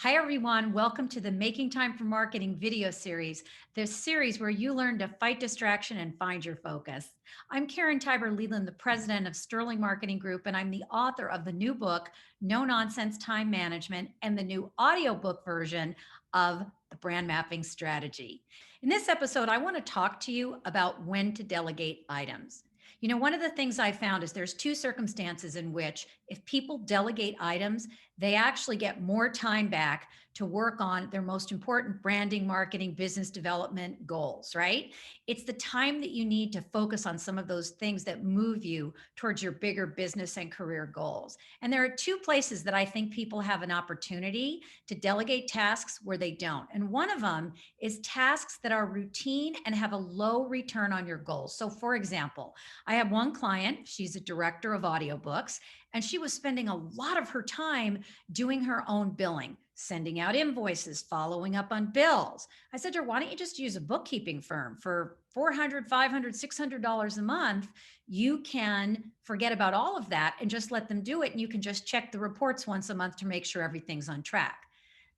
Hi, everyone. Welcome to the Making Time for Marketing video series, this series where you learn to fight distraction and find your focus. I'm Karen Tiber Leland, the president of Sterling Marketing Group, and I'm the author of the new book, No Nonsense Time Management, and the new audiobook version of the Brand Mapping Strategy. In this episode, I want to talk to you about when to delegate items. You know, one of the things I found is there's two circumstances in which if people delegate items, they actually get more time back to work on their most important branding, marketing, business development goals, right? It's the time that you need to focus on some of those things that move you towards your bigger business and career goals. And there are two places that I think people have an opportunity to delegate tasks where they don't. And one of them is tasks that are routine and have a low return on your goals. So, for example, I have one client, she's a director of audiobooks, and she was spending a lot of her time doing her own billing, sending out invoices, following up on bills. I said to her, why don't you just use a bookkeeping firm for $400, $500, $600 a month? You can forget about all of that and just let them do it. And you can just check the reports once a month to make sure everything's on track.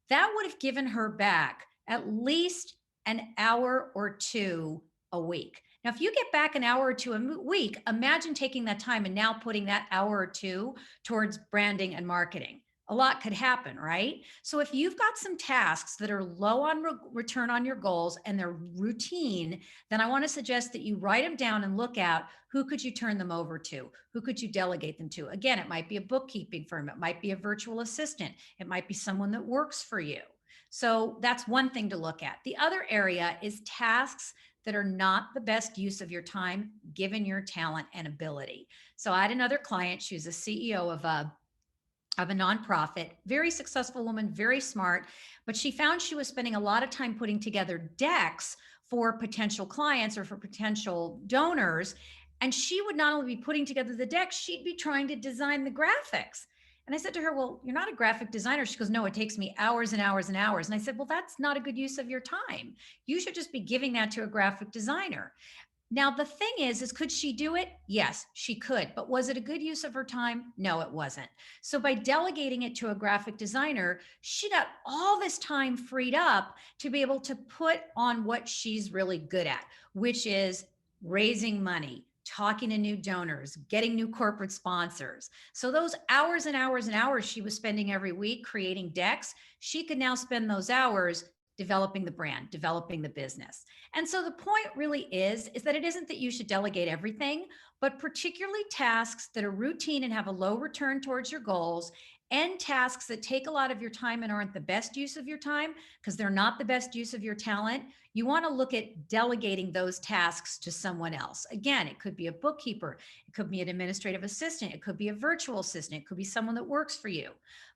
That would have given her back at least an hour or two a week. Now, if you get back an hour or two a week, imagine taking that time and now putting that hour or two towards branding and marketing. A lot could happen, right? So if you've got some tasks that are low on return on your goals and they're routine, then I want to suggest that you write them down and look at who could you turn them over to? Who could you delegate them to? Again, it might be a bookkeeping firm. It might be a virtual assistant. It might be someone that works for you. So that's one thing to look at. The other area is tasks that are not the best use of your time, given your talent and ability. So I had another client, she was a CEO of a nonprofit, very successful woman, very smart, but she found she was spending a lot of time putting together decks for potential clients or for potential donors. And she would not only be putting together the decks, she'd be trying to design the graphics. And I said to her, well, you're not a graphic designer. She goes, no, it takes me hours and hours and hours. And I said, well, that's not a good use of your time. You should just be giving that to a graphic designer. Now, the thing is could she do it? Yes, she could. But was it a good use of her time? No, it wasn't. So by delegating it to a graphic designer, she got all this time freed up to be able to put on what she's really good at, which is raising money, talking to new donors, getting new corporate sponsors. So those hours and hours and hours she was spending every week creating decks, she could now spend those hours developing the brand, developing the business. And so the point really is that it isn't that you should delegate everything, but particularly tasks that are routine and have a low return towards your goals, and tasks that take a lot of your time and aren't the best use of your time because they're not the best use of your talent. You want to look at delegating those tasks to someone else. Again, it could be a bookkeeper, it could be an administrative assistant, it could be a virtual assistant, it could be someone that works for you.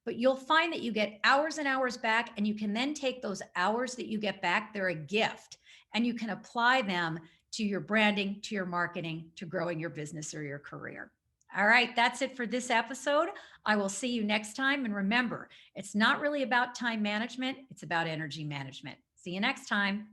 But you'll find that you get hours and hours back, and you can then take those hours that you get back, they're a gift, and you can apply them to your branding, to your marketing, to growing your business or your career. All right, that's it for this episode. I will see you next time. And remember, it's not really about time management, it's about energy management. See you next time.